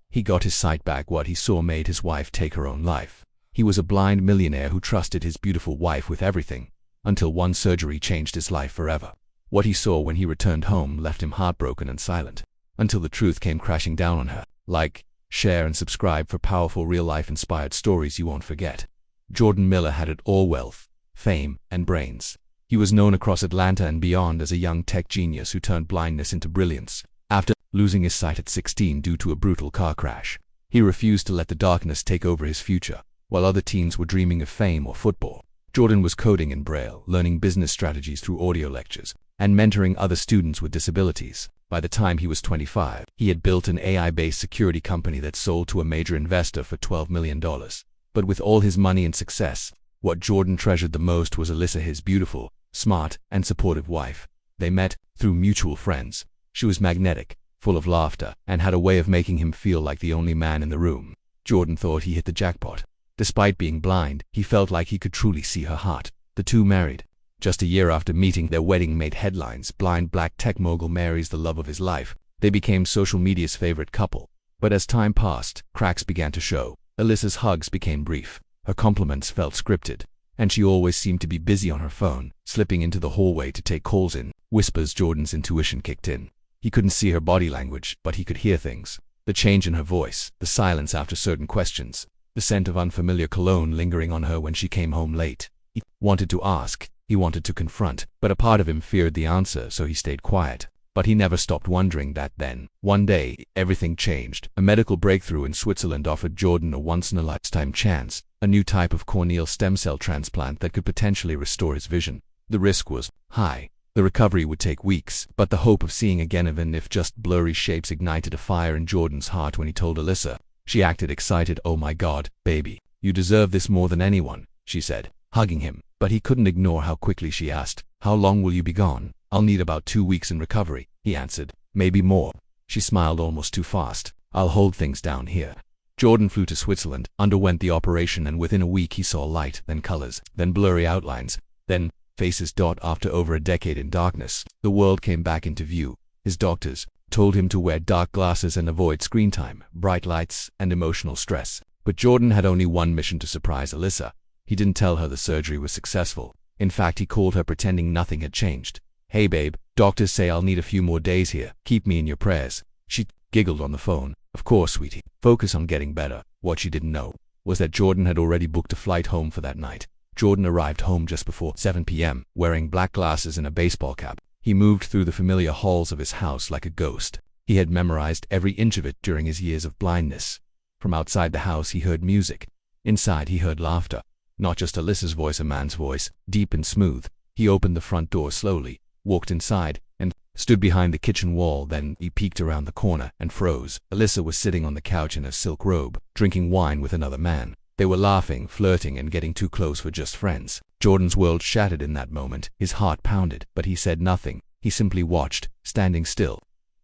He got his sight back. What he saw made his wife take her own life. He was a blind millionaire who trusted his beautiful wife with everything, until one surgery changed his life forever. What he saw when he returned home left him heartbroken and silent, until the truth came crashing down on her. Like, share and subscribe for powerful real-life inspired stories you won't forget. Jordan Miller had it all: wealth, fame, and brains. He was known across Atlanta and beyond as a young tech genius who turned blindness into brilliance. After losing his sight at 16 due to a brutal car crash, he refused to let the darkness take over his future. While other teens were dreaming of fame or football, Jordan was coding in Braille, learning business strategies through audio lectures, and mentoring other students with disabilities. By the time he was 25, he had built an AI-based security company that sold to a major investor for $12 million. But with all his money and success, what Jordan treasured the most was Alyssa, his beautiful, smart, and supportive wife. They met through mutual friends. She was magnetic, full of laughter, and had a way of making him feel like the only man in the room. Jordan thought he hit the jackpot. Despite being blind, he felt like he could truly see her heart. The two married. Just a year after meeting, their wedding made headlines. Blind black tech mogul marries the love of his life. They became social media's favorite couple. But as time passed, cracks began to show. Alyssa's hugs became brief. Her compliments felt scripted, and she always seemed to be busy on her phone, slipping into the hallway to take calls in whispers. Jordan's intuition kicked in. He couldn't see her body language, but he could hear things. The change in her voice, the silence after certain questions, the scent of unfamiliar cologne lingering on her when she came home late. He wanted to ask, he wanted to confront, but a part of him feared the answer, so he stayed quiet. But he never stopped wondering that. Then, one day, everything changed. A medical breakthrough in Switzerland offered Jordan a once-in-a-lifetime chance, a new type of corneal stem cell transplant that could potentially restore his vision. The risk was high. The recovery would take weeks, but the hope of seeing again, even if just blurry shapes, ignited a fire in Jordan's heart. When he told Alyssa, she acted excited. "Oh my God, baby, you deserve this more than anyone," she said, hugging him. But he couldn't ignore how quickly she asked, "How long will you be gone?" "I'll need about 2 weeks in recovery," he answered. "Maybe more." She smiled almost too fast. "I'll hold things down here." Jordan flew to Switzerland, underwent the operation, and within a week he saw light, then colors, then blurry outlines, then faces. After over a decade in darkness, the world came back into view. His doctors told him to wear dark glasses and avoid screen time, bright lights, and emotional stress. But Jordan had only one mission: to surprise Alyssa. He didn't tell her the surgery was successful. In fact, he called her pretending nothing had changed. "Hey babe, doctors say I'll need a few more days here. Keep me in your prayers." She giggled on the phone. "Of course, sweetie. Focus on getting better." What she didn't know was that Jordan had already booked a flight home for that night. Jordan arrived home just before 7 p.m., wearing black glasses and a baseball cap. He moved through the familiar halls of his house like a ghost. He had memorized every inch of it during his years of blindness. From outside the house he heard music. Inside he heard laughter. Not just Alyssa's voice, a man's voice, deep and smooth. He opened the front door slowly, walked inside, and stood behind the kitchen wall. Then he peeked around the corner and froze. Alyssa was sitting on the couch in a silk robe, drinking wine with another man. They were laughing, flirting, and getting too close for just friends. Jordan's world shattered in that moment. His heart pounded, but he said nothing. He simply watched, standing still.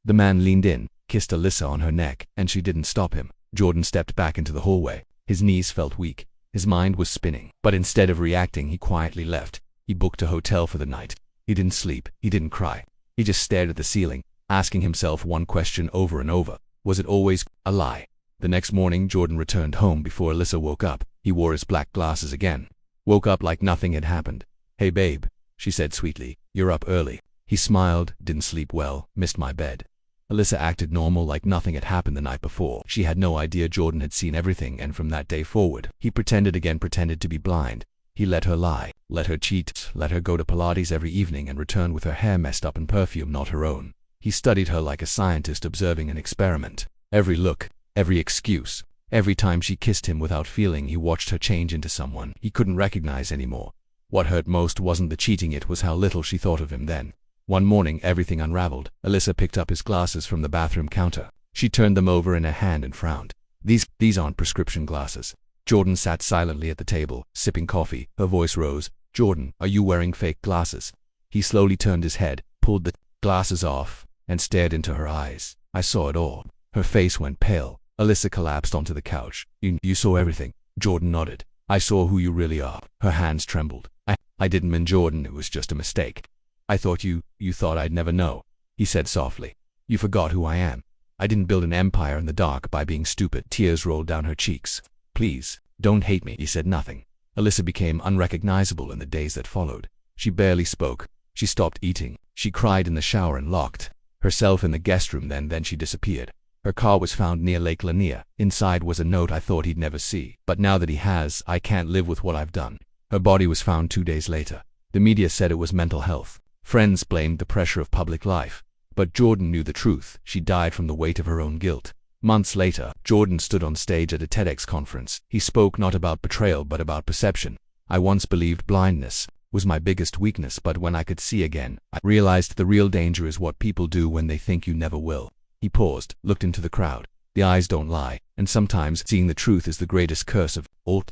The man leaned in, kissed Alyssa on her neck, and she didn't stop him. Jordan stepped back into the hallway. His knees felt weak. His mind was spinning. But instead of reacting, he quietly left. He booked a hotel for the night. He didn't sleep. He didn't cry. He just stared at the ceiling, asking himself one question over and over. Was it always a lie? The next morning, Jordan returned home before Alyssa woke up. He wore his black glasses again. Woke up like nothing had happened. "Hey babe," she said sweetly. "You're up early." He smiled. "Didn't sleep well. Missed my bed." Alyssa acted normal, like nothing had happened the night before. She had no idea Jordan had seen everything, and from that day forward, he pretended to be blind. He let her lie, let her cheat, let her go to Pilates every evening and return with her hair messed up and perfume not her own. He studied her like a scientist observing an experiment. Every look, every excuse, every time she kissed him without feeling, he watched her change into someone he couldn't recognize anymore. What hurt most wasn't the cheating, it was how little she thought of him then. One morning, everything unraveled. Alyssa picked up his glasses from the bathroom counter. She turned them over in her hand and frowned. These aren't prescription glasses." Jordan sat silently at the table, sipping coffee. Her voice rose. "Jordan, are you wearing fake glasses?" He slowly turned his head, pulled the glasses off, and stared into her eyes. "I saw it all." Her face went pale. Alyssa collapsed onto the couch. You saw everything?" Jordan nodded. "I saw who you really are." Her hands trembled. I didn't mean, Jordan, it was just a mistake. "I thought you thought I'd never know," he said softly. "You forgot who I am." I didn't build an empire in the dark by being stupid. Tears rolled down her cheeks. Please, don't hate me. He said nothing. Alyssa became unrecognizable in the days that followed. She barely spoke. She stopped eating. She cried in the shower and locked herself in the guest room. Then she disappeared. Her car was found near Lake Lanier. Inside was a note I thought he'd never see. But now that he has, I can't live with what I've done. Her body was found 2 days later. The media said it was mental health. Friends blamed the pressure of public life. But Jordan knew the truth. She died from the weight of her own guilt. Months later, Jordan stood on stage at a TEDx conference. He spoke not about betrayal but about perception. I once believed blindness was my biggest weakness, but when I could see again, I realized the real danger is what people do when they think you never will. He paused, looked into the crowd. The eyes don't lie, and sometimes seeing the truth is the greatest curse of all.